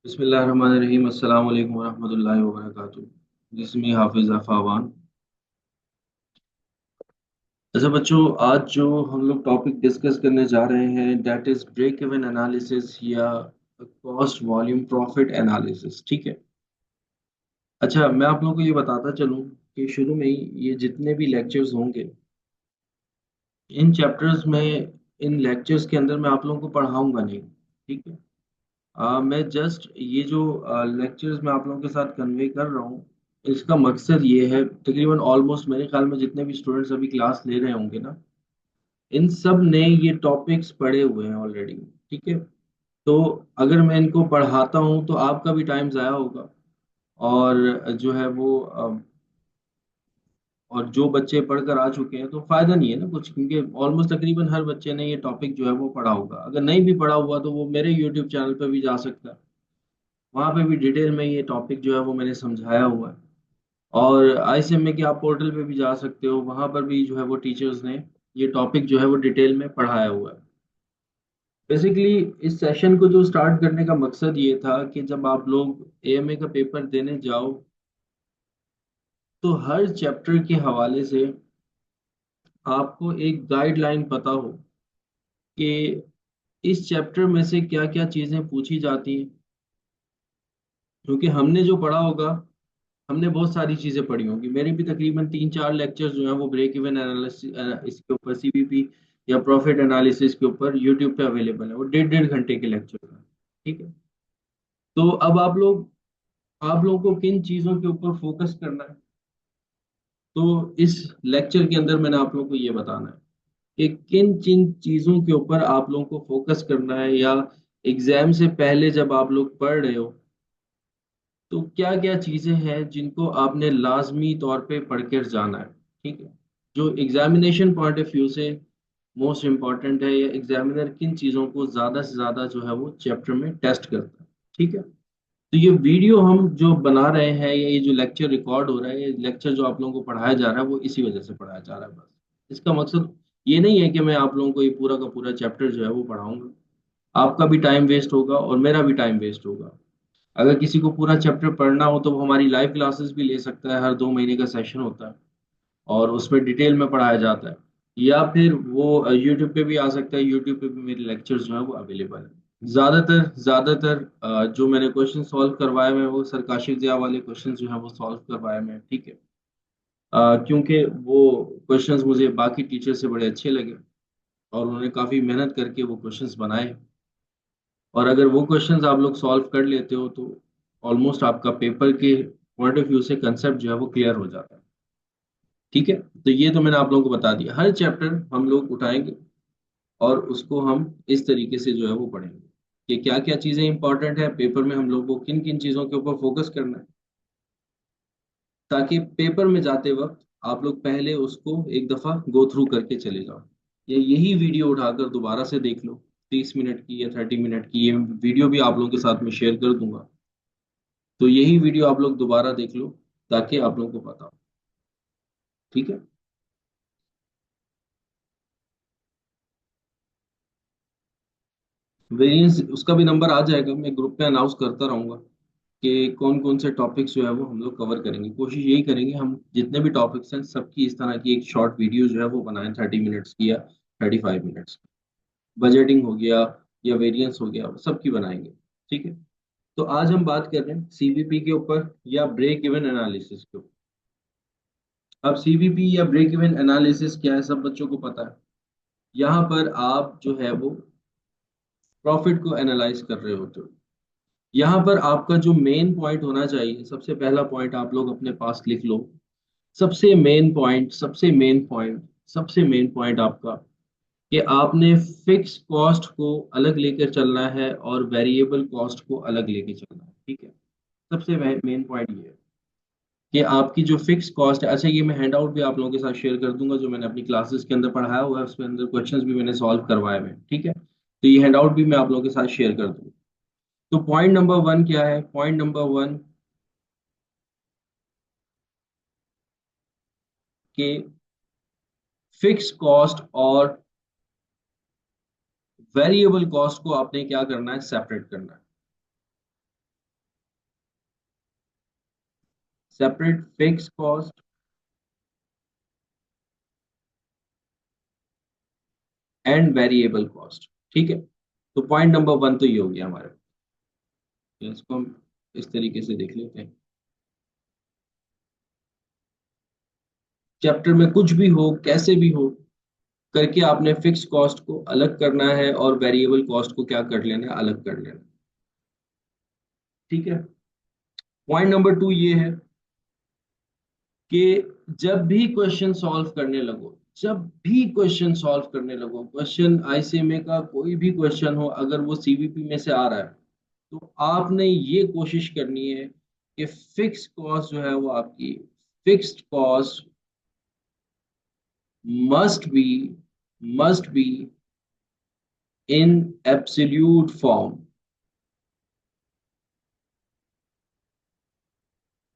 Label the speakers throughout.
Speaker 1: बिस्मिल्लाहिर्रहमानिर्रहीम अस्सलाम वालेकुम वरहमतुल्लाहि वबरकातुहू। जिसमें हाफिज अफावान। अच्छा बच्चों, आज जो हम लोग टॉपिक डिस्कस करने जा रहे हैं that is break even analysis या कॉस्ट वॉल्यूम प्रॉफिट एनालिसिस। ठीक है। अच्छा, मैं आप लोगों को ये बताता चलूं कि शुरू में ही ये जितने भी लेक्चर्स होंगे इन चैप्टर्स में, इन लेक्चर्स के अंदर मैं आप लोगों को पढ़ाऊंगा नहीं। ठीक है। मैं जस्ट ये जो लेक्चर्स मैं आप लोगों के साथ कन्वे कर रहा हूँ, इसका मकसद ये है, तकरीबन ऑलमोस्ट मेरे ख्याल में जितने भी स्टूडेंट्स अभी क्लास ले रहे होंगे ना, इन सब ने ये टॉपिक्स पढ़े हुए हैं ऑलरेडी। ठीक है। तो अगर मैं इनको पढ़ाता हूँ तो आपका भी टाइम ज़ाया होगा। और जो है वो और जो बच्चे पढ़कर आ चुके हैं तो फायदा नहीं है ना कुछ, क्योंकि ऑलमोस्ट तकरीबन हर बच्चे ने ये टॉपिक जो है वो पढ़ा होगा। अगर नहीं भी पढ़ा हुआ तो वो मेरे यूट्यूब चैनल पर भी जा सकता है। वहाँ पे भी डिटेल में ये टॉपिक जो है वो मैंने समझाया हुआ है। और आईसीएमए के आप पोर्टल पे भी जा सकते हो, वहाँ पर भी जो है वो टीचर्स ने ये टॉपिक जो है वो डिटेल में पढ़ाया हुआ है। बेसिकली इस सेशन को जो स्टार्ट करने का मकसद ये था कि जब आप लोग एएमए का पेपर देने जाओ तो हर चैप्टर के हवाले से आपको एक गाइडलाइन पता हो कि इस चैप्टर में से क्या क्या चीज़ें पूछी जाती हैं। क्योंकि हमने जो पढ़ा होगा, हमने बहुत सारी चीजें पढ़ी होंगी। मेरे भी तकरीबन 3-4 लेक्चर्स जो हैं वो ब्रेक इवन एनालिसिस इसके ऊपर, सीबीपी या प्रॉफिट एनालिसिस के ऊपर यूट्यूब पे अवेलेबल है। वो 1.5 घंटे के लेक्चर है। ठीक है। तो अब आप लोगों को किन चीजों के ऊपर फोकस करना है, तो इस लेक्चर के अंदर मैंने आप लोगों को ये बताना है कि किन किन चीजों के ऊपर आप लोगों को फोकस करना है, या एग्जाम से पहले जब आप लोग पढ़ रहे हो तो क्या क्या चीजें हैं जिनको आपने लाजमी तौर पे पढ़ कर जाना है। ठीक है। जो एग्जामिनेशन पॉइंट ऑफ व्यू से मोस्ट इम्पॉर्टेंट है, या एग्जामिनर किन चीज़ों को ज़्यादा से ज़्यादा जो है वो चैप्टर में टेस्ट करता है। ठीक है। तो ये वीडियो हम जो बना रहे हैं, या ये जो लेक्चर रिकॉर्ड हो रहा है, ये लेक्चर जो आप लोगों को पढ़ाया जा रहा है वो इसी वजह से पढ़ाया जा रहा है बस। इसका मकसद ये नहीं है कि मैं आप लोगों को ये पूरा का पूरा चैप्टर जो है वो पढ़ाऊंगा। आपका भी टाइम वेस्ट होगा और मेरा भी टाइम वेस्ट होगा। अगर किसी को पूरा चैप्टर पढ़ना हो तो वो हमारी लाइव क्लासेस भी ले सकता है, हर 2 महीने का सेशन होता है और उसमें डिटेल में पढ़ाया जाता है। या फिर वो यूट्यूब पे भी आ सकता है, यूट्यूब पे भी मेरे लेक्चर्स जो है वो अवेलेबल है। ज़्यादातर जो मैंने क्वेश्चन सॉल्व करवाए हैं वो सर काशिफ जिया वाले क्वेश्चन जो है वो सॉल्व करवाए हैं। ठीक है। क्योंकि वो क्वेश्चंस मुझे बाकी टीचर से बड़े अच्छे लगे और उन्होंने काफ़ी मेहनत करके वो क्वेश्चंस बनाए। और अगर वो क्वेश्चंस आप लोग सॉल्व कर लेते हो तो ऑलमोस्ट आपका पेपर के पॉइंट ऑफ व्यू से कंसेप्ट जो है वो क्लियर हो जाता है। ठीक है। तो ये तो मैंने आप लोगों को बता दिया, हर चैप्टर हम लोग उठाएंगे और उसको हम इस तरीके से जो है वो पढ़ेंगे कि क्या क्या चीज़ें इंपॉर्टेंट है पेपर में, हम लोग को किन किन चीज़ों के ऊपर फोकस करना है, ताकि पेपर में जाते वक्त आप लोग पहले उसको एक दफ़ा गो थ्रू करके चले जाओ। या यही वीडियो उठाकर दोबारा से देख लो, 30 मिनट की या 30 मिनट की ये वीडियो भी आप लोगों के साथ में शेयर कर दूंगा। तो यही वीडियो आप लोग दोबारा देख लो ताकि आप लोगों को पता हो। ठीक है। वेरिएंस उसका भी नंबर आ जाएगा, मैं ग्रुप पे अनाउंस करता रहूंगा कि कौन कौन से टॉपिक्स जो है वो हम लोग कवर करेंगे। कोशिश यही करेंगे हम जितने भी टॉपिक्स हैं सबकी इस तरह की एक शॉर्ट वीडियो जो है वो बनाएं, 30 मिनट्स की या 35 मिनट्स की। बजटिंग हो गया या वेरिएंस हो गया, सबकी बनाएंगे। ठीक है। तो आज हम बात कर रहे हैं सीवीपी के ऊपर या ब्रेक इवन एनालिसिस के ऊपर। अब सीवीपी या ब्रेक इवन एनालिसिस क्या है, सब बच्चों को पता है। यहाँ पर आप जो है वो प्रॉफिट को एनालाइज कर रहे होते हो। यहाँ पर आपका जो मेन पॉइंट होना चाहिए, सबसे पहला पॉइंट आप लोग अपने पास लिख लो। सबसे मेन पॉइंट आपका कि आपने फिक्स कॉस्ट को अलग लेकर चलना है और वेरिएबल कॉस्ट को अलग लेके चलना है। ठीक है। सबसे मेन पॉइंट ये है कि आपकी जो फिक्स कॉस्ट है, अच्छा ये मैं हैंड आउट भी आप लोगों के साथ शेयर कर दूंगा जो मैंने अपनी क्लासेस के अंदर पढ़ाया हुआ है, उसके अंदर क्वेश्चंस भी मैंने सॉल्व करवाए हुए हैं। ठीक है। तो ये हैंड आउट भी मैं आप लोगों के साथ शेयर कर दूंगा। तो पॉइंट नंबर वन क्या है, पॉइंट नंबर वन के फिक्स कॉस्ट और वेरिएबल कॉस्ट को आपने क्या करना है, सेपरेट करना है। Separate fix cost and variable cost. ठीक है, तो पॉइंट नंबर 1 तो ये हो गया हमारे। इसको हम इस तरीके से देख लेते हैं। चैप्टर में कुछ भी हो, कैसे भी हो करके, आपने फिक्स कॉस्ट को अलग करना है और वेरिएबल कॉस्ट को क्या कर लेना है, अलग कर लेना है। ठीक है, पॉइंट नंबर 2 ये है कि जब भी क्वेश्चन सॉल्व करने लगो, जब भी क्वेश्चन सॉल्व करने लगो, क्वेश्चन आईसीएमए का कोई भी क्वेश्चन हो, अगर वो सीवीपी में से आ रहा है, तो आपने ये कोशिश करनी है कि फिक्स कॉस्ट जो है वो आपकी fixed cost must be must be in absolute form.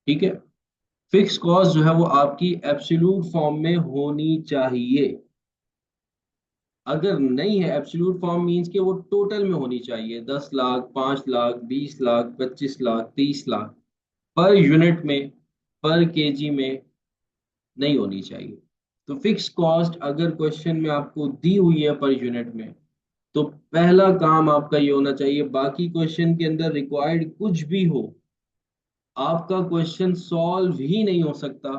Speaker 1: ठीक है, फिक्स कॉस्ट जो है वो आपकी एब्सोल्यूट फॉर्म में होनी चाहिए। अगर नहीं है एब्सोल्यूट फॉर्म, मींस कि वो टोटल में होनी चाहिए, 10 लाख, 5 लाख, 20 लाख, 25 लाख, 30 लाख, पर यूनिट में, पर केजी में नहीं होनी चाहिए। तो फिक्स कॉस्ट अगर क्वेश्चन में आपको दी हुई है पर यूनिट में, तो पहला काम आपका ये होना चाहिए, बाकी क्वेश्चन के अंदर रिक्वायर्ड कुछ भी हो, आपका क्वेश्चन सॉल्व ही नहीं हो सकता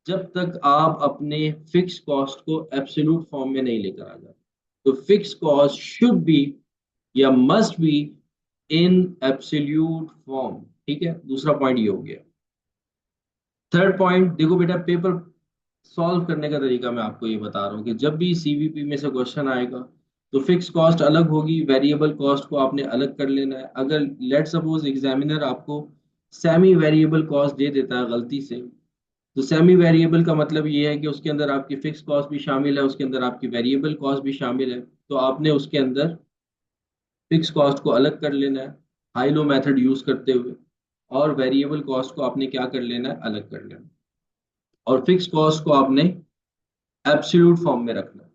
Speaker 1: जब तक आप अपने फिक्स कॉस्ट को एब्सोल्यूट फॉर्म में नहीं लेकर आ जाते। तो फिक्स कॉस्ट शुड बी या must be in absolute form. ठीक है, दूसरा पॉइंट ये हो गया। थर्ड पॉइंट देखो बेटा, पेपर सॉल्व करने का तरीका मैं आपको ये बता रहा हूँ कि जब भी सीवीपी में से क्वेश्चन आएगा, तो फिक्स कॉस्ट अलग होगी, वेरिएबल कॉस्ट को आपने अलग कर लेना है। अगर लेट सपोज एग्जामिनर आपको सेमी वेरिएबल कॉस्ट दे देता है गलती से, तो सेमी वेरिएबल का मतलब ये है कि उसके अंदर आपकी फिक्स कॉस्ट भी शामिल है, उसके अंदर आपकी वेरिएबल कॉस्ट भी शामिल है, तो आपने उसके अंदर फिक्स कॉस्ट को अलग कर लेना है हाई लो मेथड यूज करते हुए, और वेरिएबल कॉस्ट को आपने क्या कर लेना है, अलग कर लेना है, और फिक्स कॉस्ट को आपने एब्सोल्यूट फॉर्म में रखना है।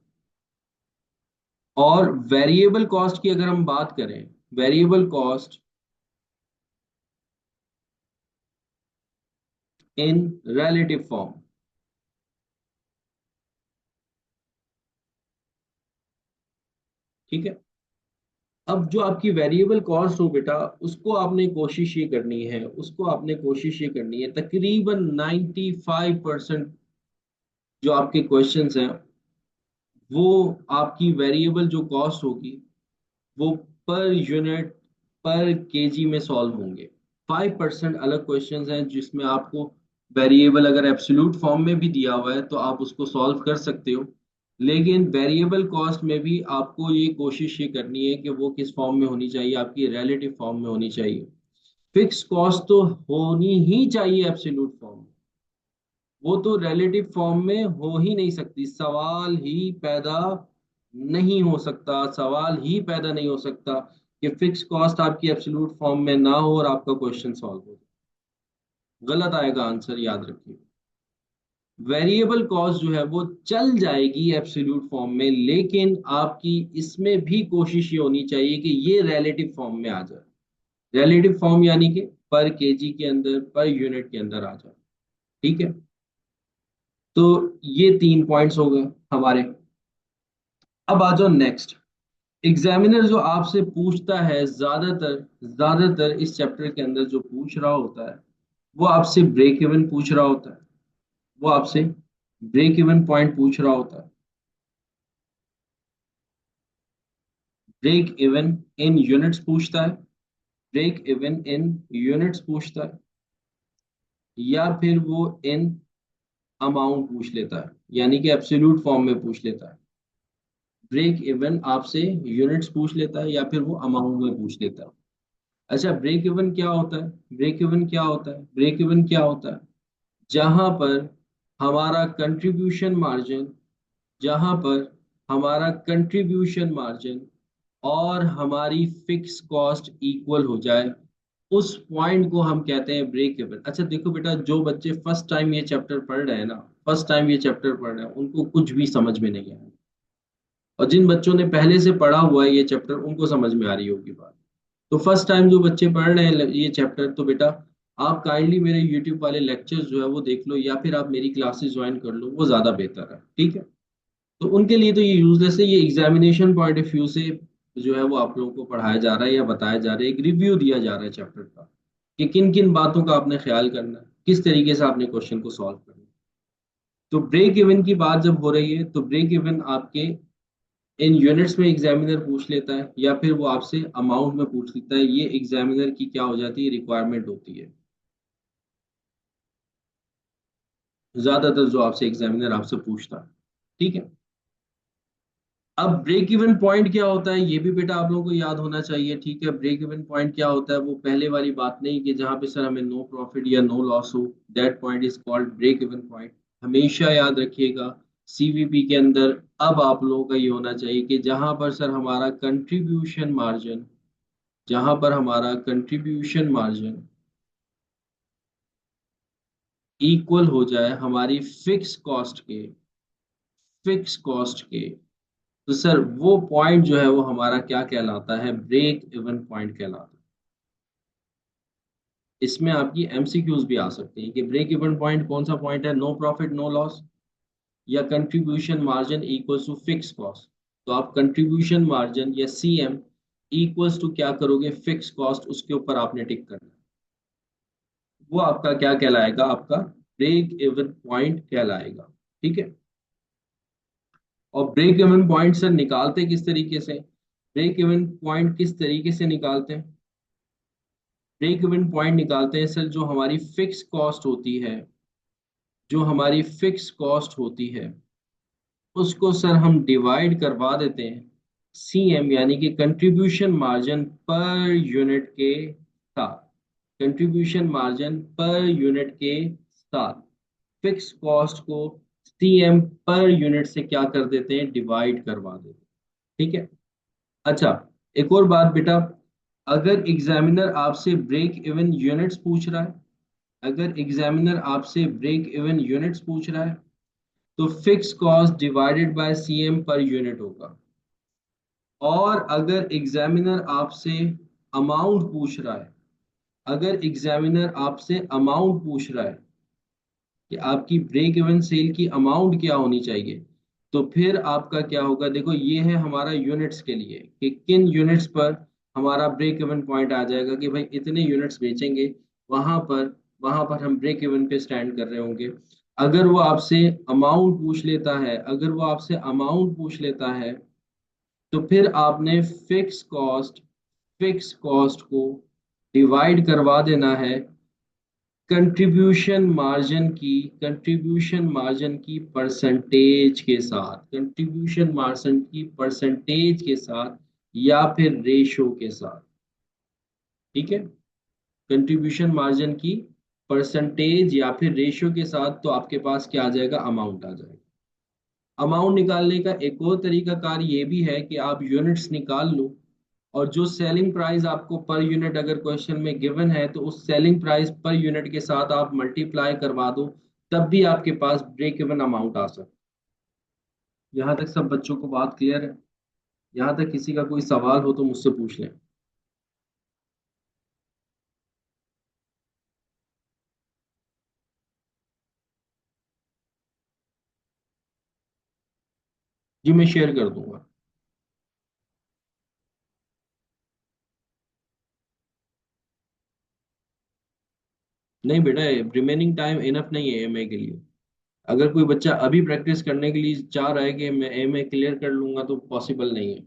Speaker 1: और वेरिएबल कॉस्ट की अगर हम बात करें, variable cost in relative form. ठीक है, अब जो आपकी वेरिएबल कॉस्ट हो बेटा, उसको आपने कोशिश ये करनी है, उसको आपने कोशिश ये करनी है, तकरीबन 95% जो आपके क्वेश्चंस हैं, वो आपकी वेरिएबल जो कॉस्ट होगी, वो पर यूनिट, पर केजी में सॉल्व होंगे। 5% अलग क्वेश्चंस हैं जिसमें आपको वेरिएबल अगर एब्सोल्यूट फॉर्म में भी दिया हुआ है तो आप उसको सॉल्व कर सकते हो, लेकिन वेरिएबल कॉस्ट में भी आपको ये कोशिश ये करनी है कि वो किस फॉर्म में होनी चाहिए, आपकी रिलेटिव फॉर्म में होनी चाहिए। फिक्स कॉस्ट तो होनी ही चाहिए एब्सोल्यूट फॉर्म में, वो तो रिलेटिव फॉर्म में हो ही नहीं सकती, सवाल ही पैदा नहीं हो सकता, सवाल ही पैदा नहीं हो सकता कि फिक्स कॉस्ट आपकी एब्सोल्यूट फॉर्म में ना हो और आपका क्वेश्चन सॉल्व हो। गलत आएगा आंसर, याद रखिए। वेरिएबल कॉस्ट जो है वो चल जाएगी एब्सोल्यूट फॉर्म में, लेकिन आपकी इसमें भी कोशिश ये होनी चाहिए कि ये रिलेटिव फॉर्म में आ जाए। रिलेटिव फॉर्म यानी कि पर केजी के अंदर, पर यूनिट के अंदर आ जाए। ठीक है, तो ये 3 पॉइंट्स हो गए हमारे। अब आ जाओ नेक्स्ट। एग्जामिनर जो आपसे पूछता है, ज्यादातर इस चैप्टर के अंदर जो पूछ रहा होता है, वो आपसे ब्रेक इवन पूछ रहा होता है, वो आपसे ब्रेक इवन पॉइंट पूछ रहा होता है, ब्रेक इवन इन यूनिट्स पूछता है, ब्रेक इवन इन यूनिट्स पूछता है, या फिर वो इन अमाउंट पूछ लेता है, यानी कि एब्सोल्यूट फॉर्म में पूछ लेता है। ब्रेक इवन आपसे यूनिट्स पूछ लेता है या फिर वो अमाउंट में पूछ लेता है। अच्छा, ब्रेक इवन क्या होता है, ब्रेक इवन क्या होता है, ब्रेक इवन क्या होता है, जहां पर हमारा कंट्रीब्यूशन मार्जिन, जहां पर हमारा कंट्रीब्यूशन मार्जिन और हमारी फिक्स कॉस्ट इक्वल हो जाए, उस पॉइंट को हम कहते हैं ब्रेक इवन। अच्छा देखो बेटा, जो बच्चे फर्स्ट टाइम ये चैप्टर पढ़ रहे हैं ना, फर्स्ट टाइम ये चैप्टर पढ़ रहे हैं, उनको कुछ भी समझ में नहीं आया, और जिन बच्चों ने पहले से पढ़ा हुआ है ये चैप्टर, उनको समझ में आ रही होगी बात। तो फर्स्ट टाइम जो बच्चे पढ़ रहे हैं ये चैप्टर, तो बेटा आप काइंडली मेरे यूट्यूब वाले लेक्चर्स जो है वो देख लो, या फिर आप मेरी क्लासेस ज्वाइन कर लो, वो ज़्यादा बेहतर है, ठीक है। तो उनके लिए तो ये यूजलेस है, ये एग्जामिनेशन पॉइंट ऑफ व्यू से जो है वो आप लोगों को पढ़ाया जा रहा है या बताया जा रहा है, एक रिव्यू दिया जा रहा है चैप्टर का, कि किन किन बातों का आपने ख्याल करना है, किस तरीके से आपने क्वेश्चन को सॉल्व करना है। तो ब्रेक इवन की बात जब हो रही है, तो ब्रेक इवन आपके इन यूनिट्स में एग्जामिनर पूछ लेता है, या फिर वो आपसे अमाउंट में पूछ लेता है, ये एग्जामिनर की क्या हो जाती है, रिक्वायरमेंट होती है ज्यादातर, जो आपसे एग्जामिनर आपसे पूछता है, ठीक है। अब ब्रेक इवन पॉइंट क्या होता है, ये भी बेटा आप लोगों को याद होना चाहिए, ठीक है। ब्रेक इवन पॉइंट क्या होता है, वो पहले वाली बात नहीं कि जहां पे सर हमें नो प्रॉफिट या नो लॉस हो, that point is called break even point. हमेशा याद रखिएगा, सीवीपी के अंदर अब आप लोगों का ये होना चाहिए कि जहां पर सर हमारा कंट्रीब्यूशन मार्जिन, जहां पर हमारा कंट्रीब्यूशन मार्जिन इक्वल हो जाए हमारी फिक्स कॉस्ट के, तो सर वो पॉइंट जो है वो हमारा क्या कहलाता है, ब्रेक इवन पॉइंट कहलाता है। इसमें आपकी एमसीक्यूज भी आ सकती हैं कि ब्रेक इवन पॉइंट कौन सा पॉइंट है, नो प्रॉफिट नो लॉस, या contribution margin equals to fix cost. तो आप कंट्रीब्यूशन मार्जिन या सीएम इक्वल्स टू क्या करोगे, फिक्स कॉस्ट, उसके ऊपर आपने टिक करना है। वो आपका क्या कहलाएगा, आपका ब्रेक इवन पॉइंट कहलाएगा, ठीक है। और ब्रेक इवन पॉइंट सर निकालते किस तरीके से, ब्रेक इवन पॉइंट किस तरीके से निकालते हैं, ब्रेक इवन पॉइंट निकालते हैं सर, जो हमारी फिक्स कॉस्ट होती है, जो हमारी फिक्स कॉस्ट होती है, उसको सर हम डिवाइड करवा देते हैं सीएम, यानी कि कंट्रीब्यूशन मार्जिन पर यूनिट के साथ, कंट्रीब्यूशन मार्जिन पर यूनिट के साथ फिक्स कॉस्ट को सीएम पर यूनिट से क्या कर देते हैं, डिवाइड करवा देते हैं, ठीक है। अच्छा, एक और बात बेटा, अगर एग्जामिनर आपसे ब्रेक इवन यूनिट्स पूछ रहा है, अगर एग्जामिनर आपसे ब्रेक इवन यूनिट्स पूछ रहा है, तो fix cost divided by CM per unit होगा। और अगर एग्जामिनर आपसे अमाउंट पूछ रहा है, अगर एग्जामिनर आपसे अमाउंट पूछ रहा है कि आपकी ब्रेक इवन सेल की अमाउंट क्या होनी चाहिए, तो फिर आपका क्या होगा, देखो ये है हमारा यूनिट्स के लिए कि किन यूनिट्स पर हमारा ब्रेक इवन पॉइंट आ जाएगा, कि भाई इतने यूनिट्स बेचेंगे, वहां पर हम ब्रेक इवन पे स्टैंड कर रहे होंगे। अगर वो आपसे अमाउंट पूछ लेता है, अगर वो आपसे अमाउंट पूछ लेता है, तो फिर आपने फिक्स कॉस्ट को डिवाइड करवा देना है कंट्रीब्यूशन मार्जिन की परसेंटेज के साथ, कंट्रीब्यूशन मार्जिन की परसेंटेज के साथ, या फिर रेशो के साथ, ठीक है। कंट्रीब्यूशन मार्जिन की परसेंटेज या फिर रेशो के साथ, तो आपके पास क्या आ जाएगा, अमाउंट आ जाएगा। अमाउंट निकालने का एक और तरीका कार ये भी है कि आप यूनिट्स निकाल लो, और जो सेलिंग प्राइस आपको पर यूनिट अगर क्वेश्चन में गिवन है, तो उस सेलिंग प्राइस पर यूनिट के साथ आप मल्टीप्लाई करवा दो, तब भी आपके पास ब्रेक इवन अमाउंट आ सकता है। यहाँ तक सब बच्चों को बात क्लियर है? यहाँ तक किसी का कोई सवाल हो तो मुझसे पूछ लें। जी मैं शेयर कर दूंगा। नहीं बेटा, रिमेनिंग टाइम इनफ नहीं है एमए के लिए। अगर कोई बच्चा अभी प्रैक्टिस करने के लिए चाह रहा है कि मैं एमए क्लियर कर लूंगा, तो पॉसिबल नहीं है।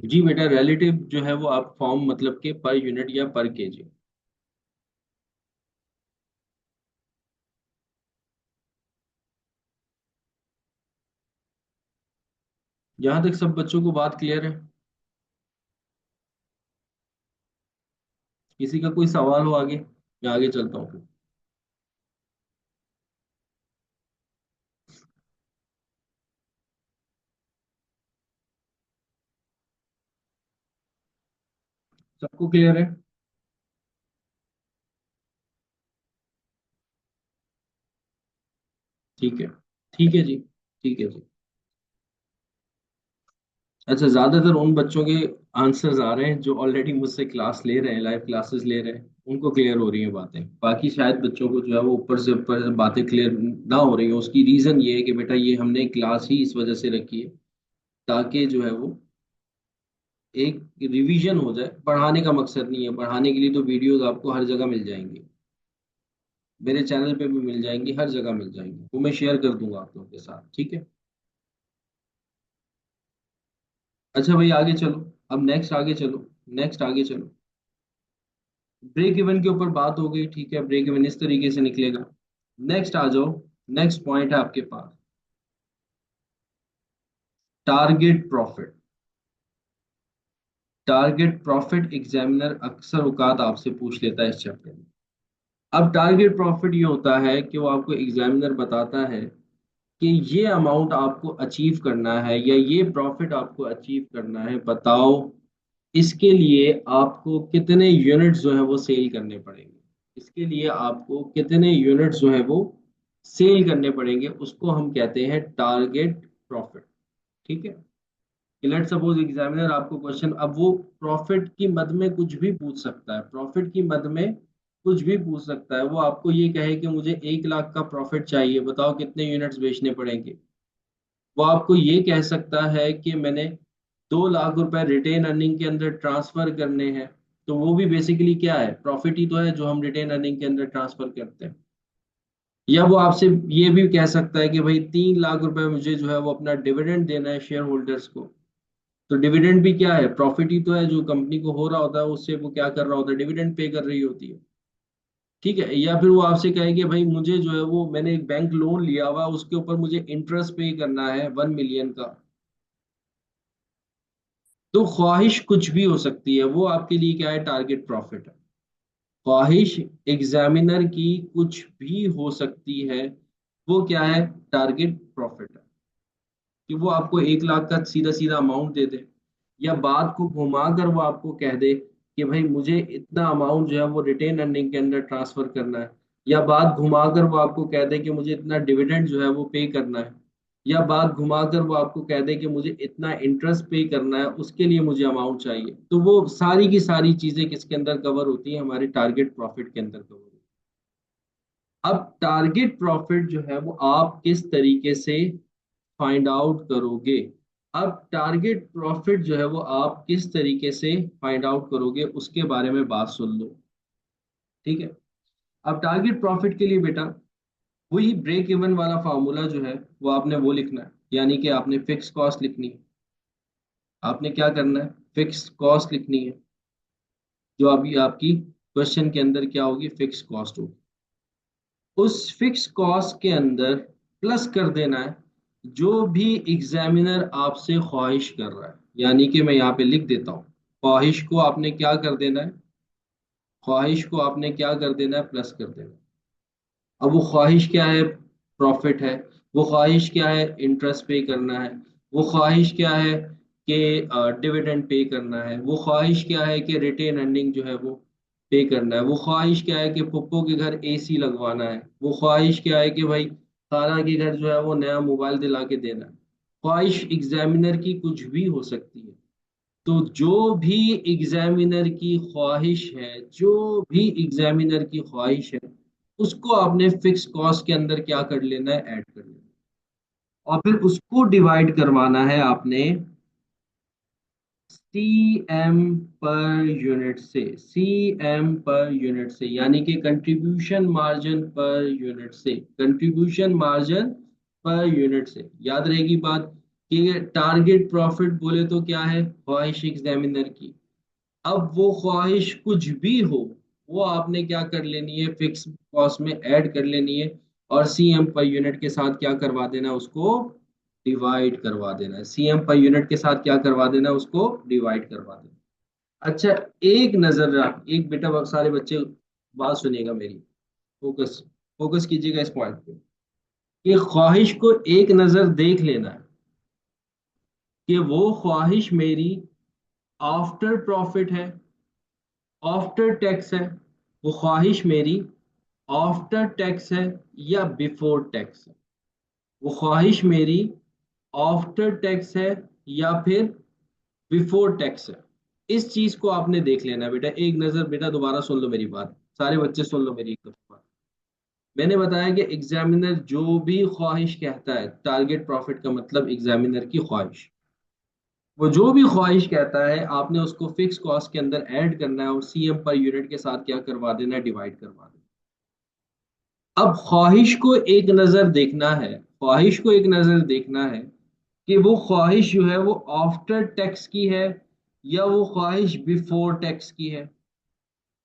Speaker 1: जी बेटा, रिलेटिव जो है वो आप फॉर्म मतलब के पर यूनिट या पर केजी। यहाँ तक सब बच्चों को बात क्लियर है? किसी का कोई सवाल हो आगे, मैं आगे चलता हूँ फिर। सबको क्लियर है? ठीक है, ठीक है जी, ठीक है जी। अच्छा, ज्यादातर उन बच्चों के आंसर्स आ रहे हैं जो ऑलरेडी मुझसे क्लास ले रहे हैं, लाइव क्लासेस ले रहे हैं, उनको क्लियर हो रही हैं बातें। बाकी शायद बच्चों को जो है वो ऊपर से बातें क्लियर ना हो रही हैं। उसकी रीजन ये है कि बेटा ये हमने क्लास ही इस वजह से रखी है ताकि जो है वो एक रिवीजन हो जाए। पढ़ाने का मकसद नहीं है, पढ़ाने के लिए तो वीडियोस आपको हर जगह मिल जाएंगी, मेरे चैनल पे भी मिल जाएंगी, हर जगह मिल जाएंगी, वो मैं शेयर कर दूंगा आप लोगों के साथ, ठीक है। अच्छा भाई आगे चलो, अब नेक्स्ट आगे चलो, नेक्स्ट आगे चलो। ब्रेक इवन के ऊपर बात हो गई, ठीक है, ब्रेक इवन इस तरीके से निकलेगा। नेक्स्ट आ जाओ, नेक्स्ट पॉइंट है आपके पास, target profit. Target profit examiner अक्सर औकात आपसे पूछ लेता है इस चैप्टर में। अब टारगेट प्रॉफिट ये होता है कि वो आपको एग्जामिनर बताता है कि ये अमाउंट आपको अचीव करना है या ये प्रॉफिट आपको अचीव करना है, बताओ इसके लिए आपको कितने यूनिट्स जो है वो सेल करने पड़ेंगे। इसके लिए आपको कितने यूनिट्स जो है वो सेल करने पड़ेंगे, उसको हम कहते हैं टारगेट प्रॉफिट, ठीक है। लेट सपोज एग्जामिनर आपको क्वेश्चन, अब वो प्रॉफिट की मद में कुछ भी पूछ सकता है, प्रॉफिट की मद में कुछ भी पूछ सकता है। वो आपको ये कहे कि मुझे 1 लाख का प्रॉफिट चाहिए, बताओ कितने यूनिट्स बेचने पड़ेंगे। वो आपको ये कह सकता है कि मैंने 2 लाख रुपए रिटेन अर्निंग के अंदर ट्रांसफर करने हैं, तो वो भी बेसिकली क्या है, प्रॉफिट ही तो है जो हम रिटेन अर्निंग के अंदर ट्रांसफर करते हैं। या वो आपसे ये भी कह सकता है कि भाई 3 लाख रुपए मुझे जो है वो अपना डिविडेंड देना है शेयर होल्डर्स को। तो डिविडेंड भी क्या है, प्रॉफिट ही तो है, जो कंपनी को हो रहा होता है उससे वो क्या कर रहा होता है, डिविडेंड पे कर रही होती है, ठीक है। या फिर वो आपसे कहे कि भाई मुझे जो है वो मैंने एक बैंक लोन लिया हुआ, उसके ऊपर मुझे इंटरेस्ट पे करना है 1 मिलियन का। तो ख्वाहिश कुछ भी हो सकती है, वो आपके लिए क्या है, टारगेट प्रॉफिट है। ख्वाहिश एग्जामिनर की कुछ भी हो सकती है, वो क्या है, टारगेट प्रॉफिट है। कि वो आपको 1 लाख का सीधा सीधा अमाउंट दे दे, या बात को घुमाकर वो आपको कह दे कि भाई मुझे इतना अमाउंट जो है वो रिटेन अर्निंग के अंदर ट्रांसफर करना है, या बात घुमाकर वो आपको कह दे कि मुझे इतना डिविडेंड जो है वो पे करना है, या बात घुमाकर वो आपको कह दे कि मुझे इतना इंटरेस्ट पे करना है, उसके लिए मुझे अमाउंट चाहिए। तो वो सारी की सारी चीजें किसके अंदर कवर होती हैं, हमारे टारगेट प्रॉफिट के अंदर कवर होती है। अब टारगेट प्रॉफिट जो है वो आप किस तरीके से फाइंड आउट करोगे। अब टारगेट प्रॉफिट जो है वो आप किस तरीके से फाइंड आउट करोगे उसके बारे में बात सुन लो, ठीक है। अब टारगेट प्रॉफिट के लिए बेटा वही ब्रेक इवन वाला फार्मूला जो है वो आपने वो लिखना है, यानी कि आपने फिक्स कॉस्ट लिखनी है। आपने क्या करना है, फिक्स कॉस्ट लिखनी है, जो अभी आपकी क्वेश्चन के अंदर क्या होगी, फिक्स कॉस्ट होगी। उस फिक्स कॉस्ट के अंदर प्लस कर देना है जो भी एग्जामिनर आपसे ख्वाहिश कर रहा है, यानी कि मैं यहाँ पे लिख देता हूँ, ख्वाहिश को आपने क्या कर देना है, ख्वाहिश को आपने क्या कर देना है, प्लस कर देना है। अब वो ख्वाहिश क्या है, प्रॉफिट है। वो ख्वाहिश क्या है, इंटरेस्ट पे करना है। वो ख्वाहिश क्या है कि डिविडेंड पे करना है। वो ख्वाहिश क्या है कि रिटेन अर्निंग जो है वो पे करना है। वो ख्वाहिश क्या है कि पप्पो के घर एसी लगवाना है। वो ख्वाहिश क्या है कि भाई खाना के घर जो है वो नया मोबाइल दिला के देना है। ख्वाहिश एग्जामिनर की कुछ भी हो सकती है। तो जो भी एग्जामिनर की ख्वाहिश है, जो भी एग्जामिनर की ख्वाहिश है, उसको आपने फिक्स कॉस्ट के अंदर क्या कर लेना है, ऐड कर लेना है। और फिर उसको डिवाइड करवाना है आपने सी एम पर यूनिट से, सी एम पर यूनिट से, यानी कि कंट्रीब्यूशन मार्जिन पर यूनिट से, कंट्रीब्यूशन मार्जिन पर यूनिट से। याद रहेगी बात कि टारगेट प्रॉफिट बोले तो क्या है, ख्वाहिश एग्जामिनर की। अब वो ख्वाहिश कुछ भी हो, वो आपने क्या कर लेनी है, फिक्स कॉस्ट में ऐड कर लेनी है, और सीएम पर यूनिट के साथ क्या करवा देना है, उसको डिवाइड करवा देना है। सीएम पर यूनिट के साथ क्या करवा देना है, उसको डिवाइड करवा देना है। अच्छा, एक नजर रख, एक बेटा सारे बच्चे बात सुनिएगा मेरी, फोकस फोकस कीजिएगा इस पॉइंट पे, कि ख्वाहिश को एक नजर देख लेना है कि वो ख्वाहिश मेरी आफ्टर प्रॉफिट है, आफ्टर टैक्स है। वो ख्वाहिश मेरी आफ्टर टैक्स है या बिफोर टैक्स है। वो ख्वाहिश मेरी आफ्टर टैक्स है या फिर बिफोर टैक्स है। इस चीज को आपने देख लेना है बेटा, एक नजर बेटा, दोबारा सुन लो मेरी बात, सारे बच्चे सुन लो मेरी एक दफा। मैंने बताया कि एग्जामिनर जो भी ख्वाहिश कहता है, टारगेट प्रॉफिट का मतलब एग्जामिनर की ख्वाहिश, वो जो भी ख्वाहिश कहता है आपने उसको फिक्स कॉस्ट के अंदर ऐड करना है और सीएम पर यूनिट के साथ क्या करवा देना है, डिवाइड करवा देना। अब ख्वाहिश को एक नजर देखना है, ख्वाहिश को एक नजर देखना है कि वो ख्वाहिश जो है वो आफ्टर टैक्स की है या वो ख्वाहिश बिफोर टैक्स की है।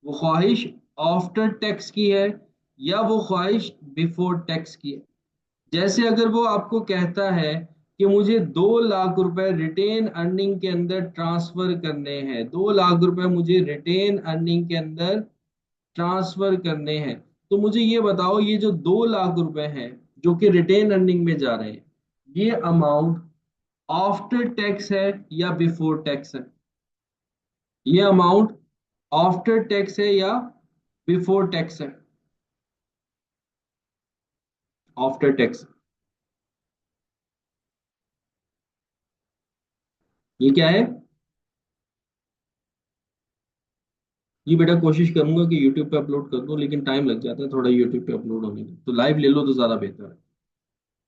Speaker 1: वो ख्वाहिश आफ्टर टैक्स की है या वो ख्वाहिश बिफोर टैक्स की है। जैसे अगर वो आपको कहता है कि मुझे 2 लाख रुपए रिटेन अर्निंग के अंदर ट्रांसफर करने हैं, 2 लाख रुपए मुझे रिटेन अर्निंग के अंदर ट्रांसफर करने हैं, तो मुझे ये बताओ ये जो 2 लाख रुपए हैं जो कि रिटेन अर्निंग में जा रहे हैं, ये अमाउंट आफ्टर टैक्स है या बिफोर टैक्स है? ये अमाउंट आफ्टर टैक्स है या बिफोर टैक्स है? After tax. ये क्या है? ये बेटा कोशिश करूंगा कि यूट्यूब पे अपलोड कर दूं, लेकिन टाइम लग जाता है थोड़ा यूट्यूब पे अपलोड होने में, तो लाइव ले लो तो ज्यादा बेहतर है।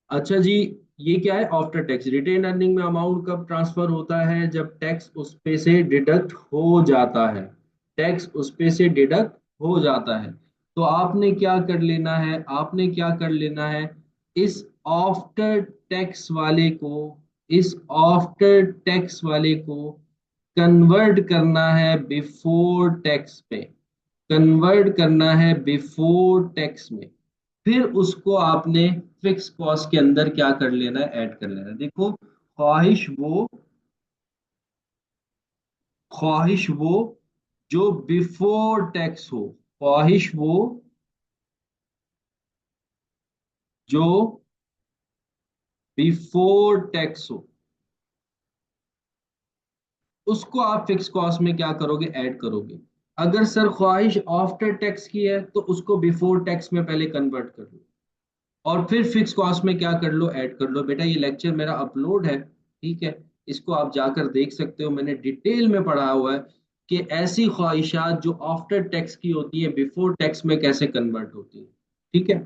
Speaker 1: अच्छा जी, ये क्या है? After tax. रिटेन अर्निंग में अमाउंट कब ट्रांसफर होता है? जब टैक्स उस पे से डिडक्ट हो जाता है। टैक्स उस पे से डिडक्ट हो जाता है। तो आपने क्या कर लेना है, आपने क्या कर लेना है, इस आफ्टर टैक्स वाले को, इस आफ्टर टैक्स वाले को कन्वर्ट करना है बिफोर टैक्स पे, कन्वर्ट करना है बिफोर टैक्स में। फिर उसको आपने फिक्स कॉस्ट के अंदर क्या कर लेना है, ऐड कर लेना है। देखो, ख्वाहिश वो जो बिफोर टैक्स हो, ख्वाहिश वो जो बिफोर टैक्स हो, उसको आप फिक्स कॉस्ट में क्या करोगे, ऐड करोगे। अगर सर ख्वाहिश आफ्टर टैक्स की है तो उसको बिफोर टैक्स में पहले कन्वर्ट कर लो और फिर फिक्स कॉस्ट में क्या कर लो, ऐड कर लो। बेटा ये लेक्चर मेरा अपलोड है, ठीक है, इसको आप जाकर देख सकते हो। मैंने डिटेल में पढ़ा हुआ है कि ऐसी ख्वाहिशात जो आफ्टर टैक्स की होती है बिफोर टैक्स में कैसे कन्वर्ट होती है। ठीक है,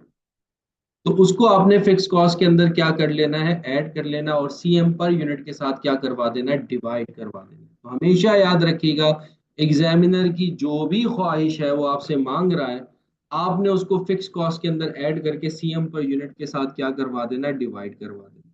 Speaker 1: तो उसको आपने फिक्स कॉस्ट के अंदर क्या कर लेना है, ऐड कर लेना और सीएम पर यूनिट के साथ क्या करवा देना है, डिवाइड करवा देना। तो हमेशा याद रखिएगा, एग्जामिनर की जो भी ख्वाहिश है वो आपसे मांग रहा है, आपने उसको फिक्स कॉस्ट के अंदर ऐड करके सीएम पर यूनिट के साथ क्या करवा देना, डिवाइड करवा देना।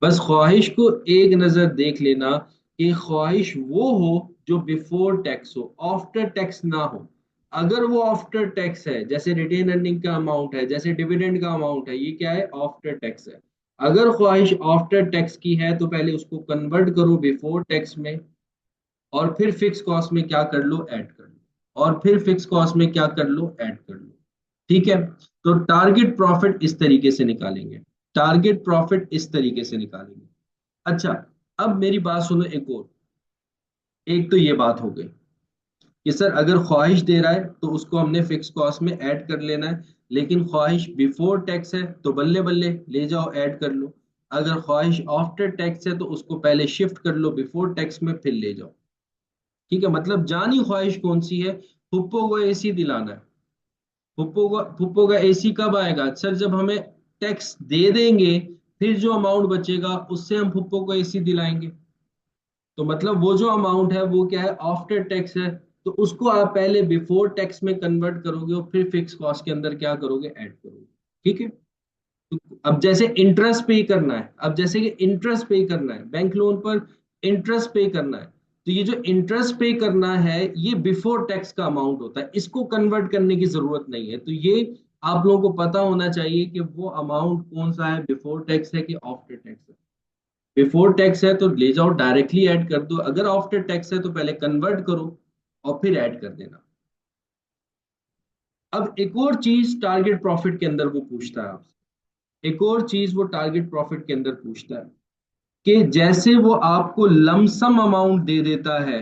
Speaker 1: बस ख्वाहिश को एक नजर देख लेना कि ख्वाहिश वो हो जो बिफोर टैक्स हो, आफ्टर टैक्स ना हो। अगर वो आफ्टर टैक्स है, जैसे रिटेन अर्निंग का अमाउंट है, जैसे डिविडेंड का अमाउंट है, ये क्या है, आफ्टर टैक्स है। अगर ख्वाहिश आफ्टर टैक्स की है तो पहले उसको कन्वर्ट करो बिफोर टैक्स में और फिर फिक्स कॉस्ट में क्या कर लो, ऐड कर लो, और फिर फिक्स कॉस्ट में क्या कर लो, ऐड कर लो। ठीक है, तो टारगेट प्रॉफिट इस तरीके से निकालेंगे, टारगेट प्रॉफिट इस तरीके से निकालेंगे। अच्छा, अब मेरी बात सुनो एक और। एक तो ये बात हो गई कि सर अगर ख्वाहिश दे रहा है तो उसको हमने फिक्स कॉस्ट में ऐड कर लेना है, लेकिन ख्वाहिश बिफोर टैक्स है तो बल्ले बल्ले ले जाओ, ऐड कर लो। अगर ख्वाहिश आफ्टर टैक्स है तो उसको पहले शिफ्ट कर लो बिफोर टैक्स में, फिर ले जाओ। ठीक है, मतलब जानी ख्वाहिश कौन सी है, पुप्पो को एसी दिलाना है। पुप्पो का एसी कब आएगा सर, जब हमें टैक्स दे देंगे, फिर जो अमाउंट बचेगा उससे हम पुप्पो को एसी दिलाएंगे। तो मतलब वो जो अमाउंट है वो क्या है, आफ्टर टैक्स है। तो उसको आप पहले बिफोर टैक्स में कन्वर्ट करोगे और फिर फिक्स कॉस्ट के अंदर क्या करोगे, ऐड करोगे। ठीक है, तो अब जैसे इंटरेस्ट पे करना है, अब जैसे कि इंटरेस्ट पे करना है बैंक लोन पर, इंटरेस्ट पे करना है, तो ये जो इंटरेस्ट पे करना है ये बिफोर टैक्स का अमाउंट होता है, इसको कन्वर्ट करने की जरूरत नहीं है। तो ये आप लोगों को पता होना चाहिए कि वो अमाउंट कौन सा है, बिफोर टैक्स है कि आफ्टर टैक्स है। बिफोर टैक्स है तो ले जाओ डायरेक्टली ऐड कर दो, अगर आफ्टर टैक्स है तो पहले कन्वर्ट करो और फिर ऐड कर देना। अब एक और चीज टारगेट प्रॉफिट के अंदर वो पूछता है आपसे, एक और चीज वो टारगेट प्रॉफिट के अंदर पूछता है कि जैसे वो आपको लमसम अमाउंट दे देता है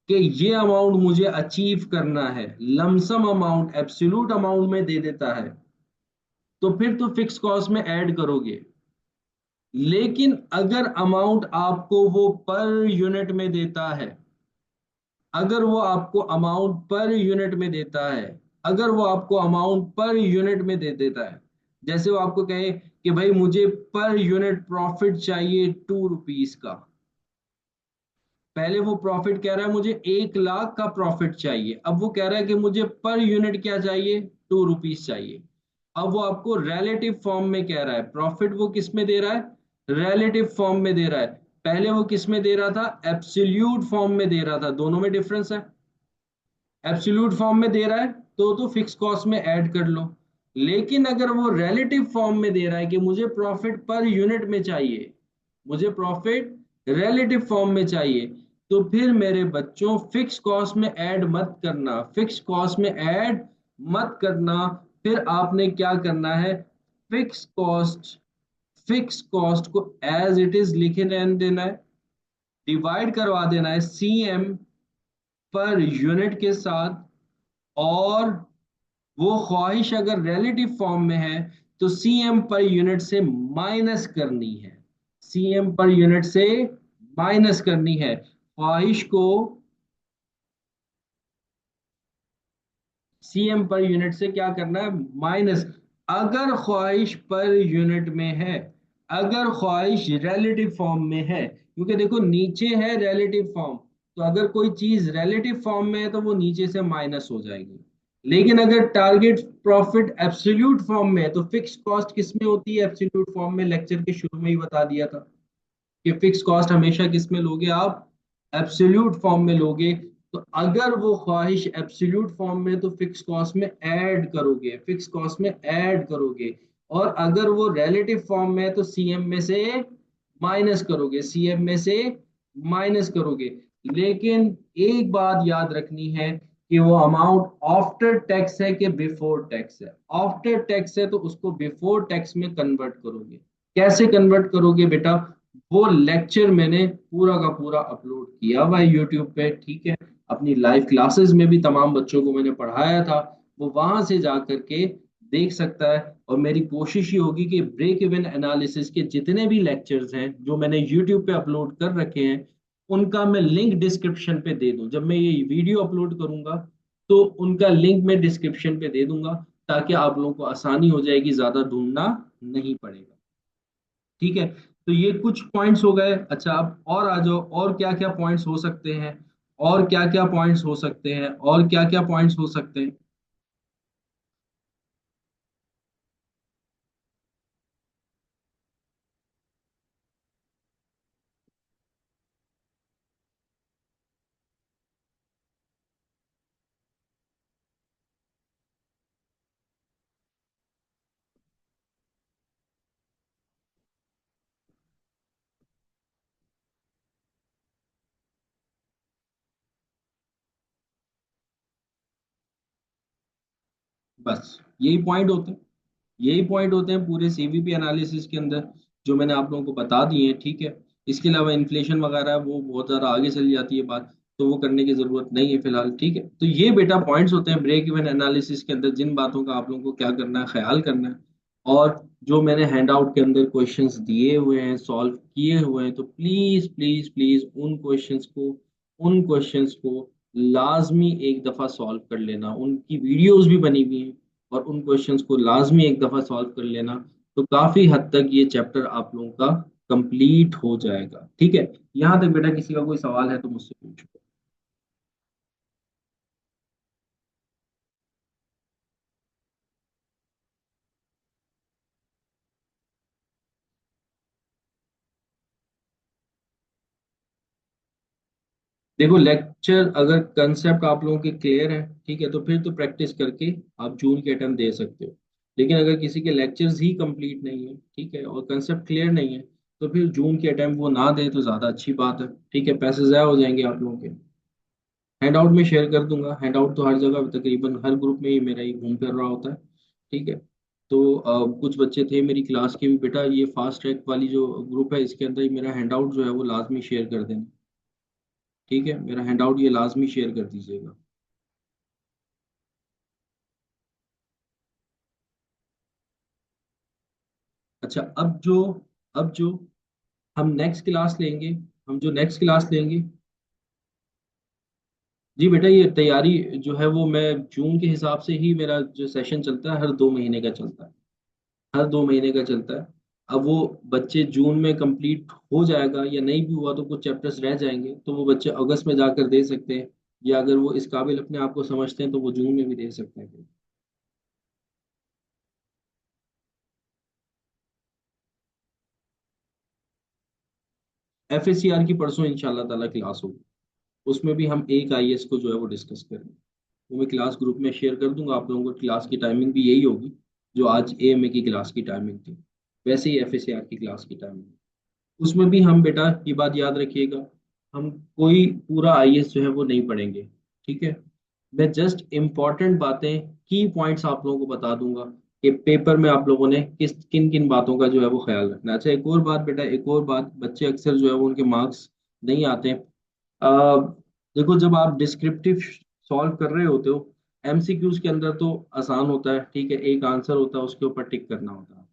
Speaker 1: कि ये अमाउंट मुझे अचीव करना है, लमसम अमाउंट एब्सोल्यूट अमाउंट में दे देता है, तो फिर तो फिक्स कॉस्ट में ऐड करोगे। लेकिन अगर अमाउंट आपको वो पर यूनिट में देता है, अगर वो आपको अमाउंट पर यूनिट में देता है, अगर वो आपको अमाउंट पर यूनिट में दे देता है, जैसे वो आपको कहे कि भाई मुझे पर यूनिट प्रॉफिट चाहिए 2 रुपीज का। पहले वो प्रॉफिट कह रहा है मुझे 1 लाख का प्रॉफिट चाहिए, अब वो कह रहा है कि मुझे पर यूनिट क्या चाहिए, 2 रुपीज चाहिए। अब वो आपको रिलेटिव फॉर्म में कह रहा है, प्रॉफिट वो किस में दे रहा है, रिलेटिव फॉर्म में दे रहा है। पहले वो किस में दे रहा था, एब्सोल्यूट फॉर्म में दे रहा था, दोनों में डिफरेंस है। एब्सोल्यूट फॉर्म में दे रहा है तो फिक्स कॉस्ट में ऐड कर लो। लेकिन अगर वो रिलेटिव फॉर्म में दे रहा है कि मुझे प्रॉफिट पर यूनिट में चाहिए, मुझे प्रॉफिट रिलेटिव फॉर्म में चाहिए, तो फिर मेरे बच्चों फिक्स कॉस्ट में ऐड मत करना, फिक्स कॉस्ट में ऐड मत करना। फिर आपने क्या करना है, फिक्स कॉस्ट, फिक्स कॉस्ट को एज इट इज लिखे रहने देना है, डिवाइड करवा देना है सीएम पर यूनिट के साथ। और वो ख्वाहिश अगर रिलेटिव फॉर्म में है तो सीएम पर यूनिट से माइनस करनी है, सीएम पर यूनिट से माइनस करनी है ख्वाहिश को, सीएम पर यूनिट से क्या करना है, माइनस। अगर ख्वाहिश पर यूनिट में है, अगर ख्वाहिश रिलेटिव फॉर्म में है, क्योंकि देखो नीचे है रिलेटिव फॉर्म, तो अगर कोई चीज रिलेटिव फॉर्म में है तो वो नीचे से माइनस हो जाएगी। लेकिन अगर टारगेट प्रॉफिट एब्सोल्यूट फॉर्म में है तो फिक्स कॉस्ट किस में होती है, एब्सोल्यूट फॉर्म में, लेक्चर के शुरू में ही बता दिया था कि फिक्स कॉस्ट हमेशा किस में लोगे आप, एब्सोल्यूट फॉर्म में लोगे। तो अगर वो ख्वाहिश एब्सोल्यूट फॉर्म में तो फिक्स कॉस्ट में ऐड करोगे, फिक्स कॉस्ट में ऐड करोगे। और अगर वो रिलेटिव फॉर्म में है तो सीएम में से माइनस करोगे, सीएम में से माइनस करोगे। लेकिन एक बात याद रखनी है कि वो अमाउंट आफ्टर टैक्स है कि बिफोर टैक्स है। आफ्टर टैक्स है तो उसको बिफोर टैक्स में कन्वर्ट करोगे। कैसे कन्वर्ट करोगे बेटा, वो लेक्चर मैंने पूरा का पूरा अपलोड किया हुआ है यूट्यूब पे, ठीक है। अपनी लाइव क्लासेस में भी तमाम बच्चों को मैंने पढ़ाया था, वो वहां से जा करके देख सकता है। और मेरी कोशिश ये होगी कि ब्रेक इवन एनालिसिस के जितने भी लेक्चर्स हैं जो मैंने यूट्यूब पे अपलोड कर रखे हैं, उनका मैं लिंक डिस्क्रिप्शन पे दे दूं। जब मैं ये वीडियो अपलोड करूंगा तो उनका लिंक मैं डिस्क्रिप्शन पे दे दूंगा, ताकि आप लोगों को आसानी हो जाएगी, ज्यादा ढूंढना नहीं पड़ेगा। ठीक है, तो ये कुछ पॉइंट्स हो गए। अच्छा, अब और आ जाओ, और क्या क्या पॉइंट्स हो सकते हैं, और क्या क्या पॉइंट्स हो सकते हैं, और क्या क्या पॉइंट्स हो सकते हैं। बस यही पॉइंट होते हैं, यही पॉइंट होते हैं पूरे सीवीपी एनालिसिस के अंदर, जो मैंने आप लोगों को बता दिए हैं, ठीक है। इसके अलावा इन्फ्लेशन वगैरह वो बहुत ज़्यादा आगे चली जाती है बात, तो वो करने की ज़रूरत नहीं है फिलहाल, ठीक है। तो ये बेटा पॉइंट्स होते हैं ब्रेक इवन एनालिसिस के अंदर, जिन बातों का आप लोगों को क्या करना है, ख्याल करना है। और जो मैंने हैंड आउट के अंदर क्वेश्चंस दिए हुए हैं, सॉल्व किए हुए हैं, तो प्लीज़ प्लीज़ प्लीज़ उन क्वेश्चंस को लाजमी एक दफ़ा सॉल्व कर लेना। उनकी वीडियोस भी बनी हुई हैं, और उन क्वेश्चंस को लाजमी एक दफा सॉल्व कर लेना। तो काफी हद तक ये चैप्टर आप लोगों का कंप्लीट हो जाएगा, ठीक है। यहाँ तक बेटा किसी का कोई सवाल है तो मुझसे पूछो। देखो, लेक्चर अगर कंसेप्ट आप लोगों के क्लियर है, ठीक है, तो फिर तो प्रैक्टिस करके आप जून के अटेम्प्ट दे सकते हो। लेकिन अगर किसी के लेक्चर्स ही कंप्लीट नहीं है, ठीक है, और कंसेप्ट क्लियर नहीं है, तो फिर जून के अटेम्प्ट वो ना दे तो ज़्यादा अच्छी बात है, ठीक है। पैसे ज़ाया हो जाएंगे आप लोगों के। हैंड आउट में शेयर कर दूंगा, हैंड आउट तो हर जगह तकरीबन हर ग्रुप में ही मेरा ही घूम फिर रहा होता है, ठीक है। तो कुछ बच्चे थे मेरी क्लास के भी, बेटा ये फास्ट ट्रैक वाली जो ग्रुप है इसके अंदर ही मेरा हैंड आउट जो है वो लाजमी शेयर कर देना, ठीक है। मेरा हैंड आउट ये लाजमी शेयर कर दीजिएगा। अच्छा, अब जो हम नेक्स्ट क्लास लेंगे, हम जो नेक्स्ट क्लास लेंगे। जी बेटा, ये तैयारी जो है वो मैं जून के हिसाब से ही, मेरा जो सेशन चलता है हर 2 महीने का चलता है, हर 2 महीने का चलता है। अब वो बच्चे जून में कंप्लीट हो जाएगा, या नहीं भी हुआ तो कुछ चैप्टर्स रह जाएंगे तो वो बच्चे अगस्त में जाकर दे सकते हैं, या अगर वो इस काबिल अपने आप को समझते हैं तो वो जून में भी दे सकते हैं। FACR की परसों इंशाल्लाह ताला क्लास होगी, उसमें भी हम एक IAS को जो है वो डिस्कस करेंगे। वो मैं क्लास ग्रुप में शेयर कर दूंगा आप लोगों को। क्लास की टाइमिंग भी यही होगी जो आज AMA की क्लास की टाइमिंग थी, वैसे ही FACR की क्लास की टाइमिंग। उसमें भी हम बेटा ये बात याद रखिएगा, हम कोई पूरा IAS जो है वो नहीं पढ़ेंगे, ठीक है। मैं जस्ट इम्पोर्टेंट बातें, की पॉइंट्स आप लोगों को बता दूंगा कि पेपर में आप लोगों ने किस किन किन बातों का जो है वो ख्याल रखना है। अच्छा, एक और बात बेटा, एक और बात, बच्चे अक्सर जो है वो उनके मार्क्स नहीं आते हैं। अ, देखो, जब आप डिस्क्रिप्टिव सॉल्व कर रहे होते हो, MCQs के अंदर तो आसान होता है, ठीक है, एक आंसर होता है उसके ऊपर टिक करना होता है।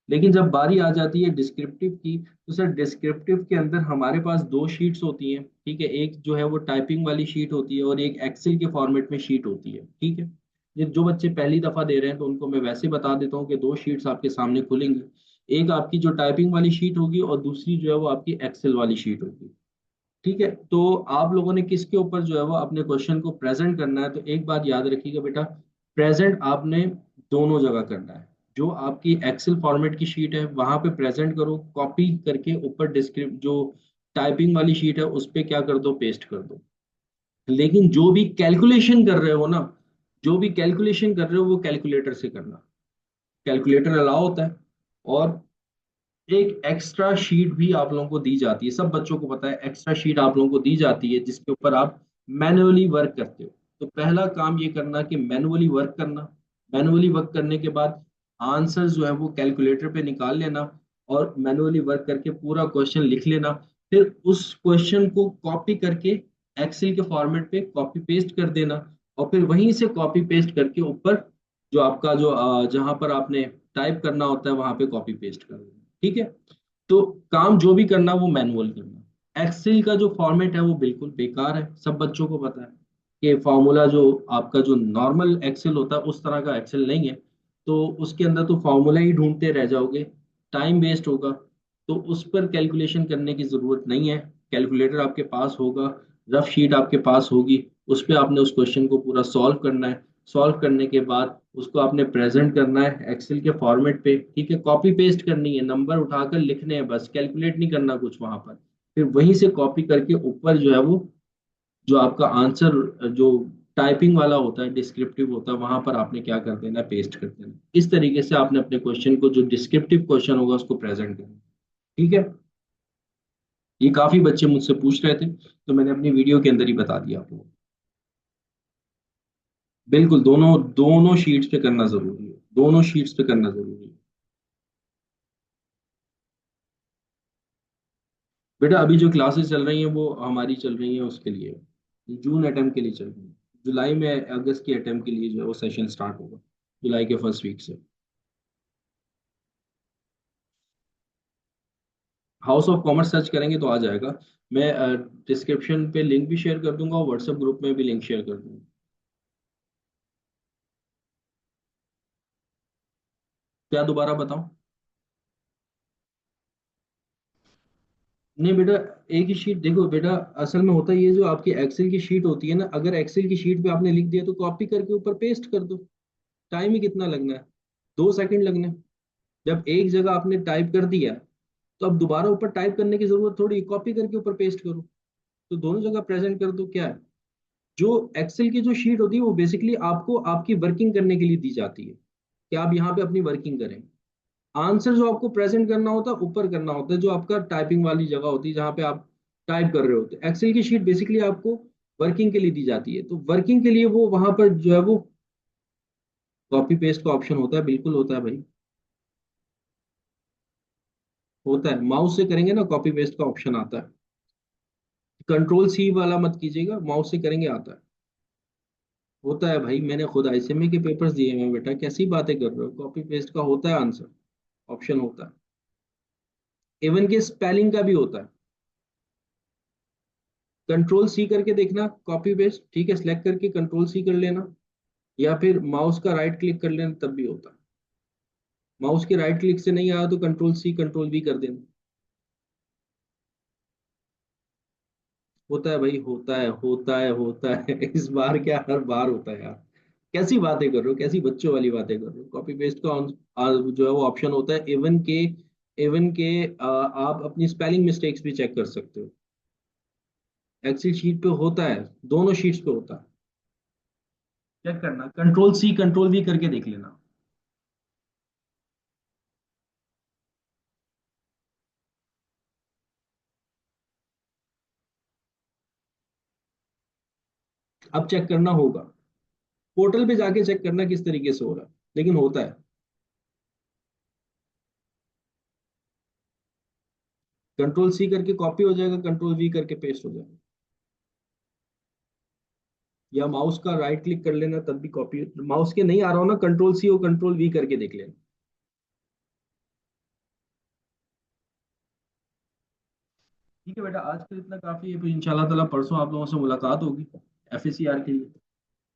Speaker 1: लेकिन जब बारी आ जाती है डिस्क्रिप्टिव की, तो सर डिस्क्रिप्टिव के अंदर हमारे पास दो शीट्स होती हैं, ठीक है। एक जो है वो टाइपिंग वाली शीट होती है और एक एक्सेल के फॉर्मेट में शीट होती है, ठीक है। ये जो बच्चे पहली दफा दे रहे हैं तो उनको मैं वैसे बता देता हूँ कि दो शीट्स आपके सामने खुलेंगी। एक आपकी जो टाइपिंग वाली शीट होगी और दूसरी जो है वो आपकी एक्सेल वाली शीट होगी, ठीक है। तो आप लोगों ने किसके ऊपर जो है वो अपने क्वेश्चन को प्रेजेंट करना है, तो एक बात याद रखिएगा बेटा, प्रेजेंट आपने दोनों जगह करना है। जो आपकी एक्सेल फॉर्मेट की शीट है वहां पे प्रेजेंट करो कॉपी करके, ऊपर डिस्क्रिप्ट जो टाइपिंग वाली शीट है उस पे क्या कर दो, पेस्ट कर दो। लेकिन जो भी कैलकुलेशन कर रहे हो ना, जो भी कैलकुलेशन कर रहे हो वो कैलकुलेटर से करना, कैलकुलेटर अलाउ होता है। और एक एक्स्ट्रा शीट भी आप लोगों को दी जाती है, सब बच्चों को पता है, एक्स्ट्रा शीट आप लोगों को दी जाती है जिसके ऊपर आप मैनुअली वर्क करते हो। तो पहला काम ये करना कि मैनुअली वर्क करना। मैनुअली वर्क करने के बाद आंसर जो है वो कैलकुलेटर पे निकाल लेना, और मैनुअली वर्क करके पूरा क्वेश्चन लिख लेना। फिर उस क्वेश्चन को कॉपी करके एक्सेल के फॉर्मेट पे कॉपी पेस्ट कर देना, और फिर वहीं से कॉपी पेस्ट करके ऊपर जो आपका जो जहां पर आपने टाइप करना होता है वहां पे कॉपी पेस्ट कर देना, ठीक है। तो काम जो भी करना वो मैनुअल करना। एक्सेल का जो फॉर्मेट है वो बिल्कुल बेकार है, सब बच्चों को पता है कि फॉर्मूला जो आपका जो नॉर्मल एक्सेल होता है उस तरह का एक्सेल नहीं है। तो उसके अंदर तो फॉर्मूला ही ढूंढते रह जाओगे, टाइम वेस्ट होगा। तो उस पर कैलकुलेशन करने की जरूरत नहीं है। कैलकुलेटर आपके पास होगा, रफ शीट आपके पास होगी, उस पर आपने उस क्वेश्चन को पूरा सॉल्व करना है। सॉल्व करने के बाद उसको आपने प्रेजेंट करना है एक्सेल के फॉर्मेट पे, ठीक है। कॉपी पेस्ट करनी है, नंबर उठाकर लिखने हैं बस, कैलकुलेट नहीं करना कुछ वहां पर। फिर वहीं से कॉपी करके ऊपर जो है वो जो आपका आंसर जो टाइपिंग वाला होता है, डिस्क्रिप्टिव होता है, वहां पर आपने क्या कर देना, पेस्ट कर देना। इस तरीके से आपने अपने क्वेश्चन को, जो डिस्क्रिप्टिव क्वेश्चन होगा उसको प्रेजेंट करना, ठीक है। ये काफी बच्चे मुझसे पूछ रहे थे तो मैंने अपनी वीडियो के अंदर ही बता दिया आपको। बिल्कुल, दोनों दोनों शीट्स पे करना जरूरी है, दोनों शीट्स पे करना जरूरी है। बेटा अभी जो क्लासेस चल रही हैं वो हमारी चल रही हैं उसके लिए, जून अटेम्प्ट के लिए चल रही है। जुलाई में अगस्त की अटेम्प्ट के लिए जो है वो सेशन स्टार्ट होगा, जुलाई के फर्स्ट वीक से। हाउस ऑफ कॉमर्स सर्च करेंगे तो आ जाएगा। मैं डिस्क्रिप्शन पे लिंक भी शेयर कर दूंगा और व्हाट्सएप ग्रुप में भी लिंक शेयर कर दूंगा। क्या दोबारा बताऊं? नहीं बेटा, एक ही शीट देखो बेटा, असल में होता ये जो आपकी एक्सेल की शीट होती है ना, अगर एक्सेल की शीट पे आपने लिख दिया तो कॉपी करके ऊपर पेस्ट कर दो। टाइम ही कितना लगना है, 2 सेकंड लगने हैं। जब एक जगह आपने टाइप कर दिया तो अब दोबारा ऊपर टाइप करने की जरूरत थोड़ी, कॉपी करके ऊपर पेस्ट करो। तो दोनों जगह प्रेजेंट कर दो, क्या है। जो एक्सेल की जो शीट होती है वो बेसिकली आपको आपकी वर्किंग करने के लिए दी जाती है, कि आप यहाँ पे अपनी वर्किंग करें। आंसर जो आपको प्रेजेंट करना होता है ऊपर करना होता है, जो आपका टाइपिंग वाली जगह होती है जहाँ पे आप टाइप कर रहे होते हैं। एक्सेल की शीट बेसिकली आपको वर्किंग के लिए दी जाती है, तो वर्किंग के लिए वो वहां पर जो है वो कॉपी पेस्ट का ऑप्शन होता है, बिल्कुल होता है भाई, होता है। माउस से करेंगे ना कॉपी पेस्ट का ऑप्शन आता है। कंट्रोल C वाला मत कीजिएगा, माउस से करेंगे आता है। होता है भाई, मैंने खुद ICMA के पेपर्स दिए हैं बेटा, कैसी बातें कर रहे हो, कॉपी पेस्ट का होता है आंसर, ऑप्शन होता है। इवन के स्पेलिंग का भी होता है। कंट्रोल सी करके देखना, कॉपी पेस्ट, ठीक है, सिलेक्ट करके कंट्रोल सी कर लेना, या फिर माउस का राइट क्लिक कर लेना, तब भी होता है। माउस के राइट क्लिक से नहीं आया तो कंट्रोल सी कंट्रोल वी कर देना। होता है भाई, होता है, होता है, होता है। इस बार क्या, हर बार होता है यार। कैसी बातें कर रहे हो, कैसी बच्चों वाली बातें कर रहे हो। कॉपी पेस्ट का जो है वो ऑप्शन होता है। इवन के आप अपनी स्पेलिंग मिस्टेक्स भी चेक कर सकते हो। एक्सेल शीट पे होता है, दोनों शीट्स पे होता है। चेक करना, कंट्रोल सी कंट्रोल वी करके देख लेना। अब चेक करना होगा, पोर्टल पे जाके चेक करना किस तरीके से हो रहा है, लेकिन होता है। कंट्रोल सी करके कॉपी हो जाएगा, कंट्रोल वी करके पेस्ट हो जाएगा। या माउस का राइट क्लिक कर लेना, तब भी कॉपी। माउस के नहीं आ रहा हो ना, कंट्रोल सी और कंट्रोल वी करके देख लेना। ठीक है बेटा, आज के लिए इतना काफी है, फिर इंशाल्लाह ताला परसों आप लोगों से मुलाकात होगी एफएससीआर के लिए।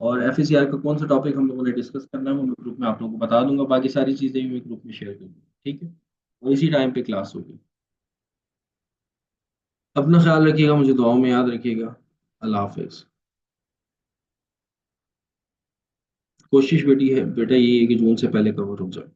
Speaker 1: और एफएससीआर का कौन सा टॉपिक हम लोगों ने डिस्कस करना है वो मैं ग्रुप में आप लोगों को बता दूंगा, बाकी सारी चीजें भी मैं ग्रुप में शेयर कर दूंगा, ठीक है। और इसी टाइम पे क्लास होगी। अपना ख्याल रखिएगा, मुझे दुआओं में याद रखिएगा। अल्लाह हाफिज। कोशिश बेटी है बेटा, ये है कि जून से पहले कवर हो जाए।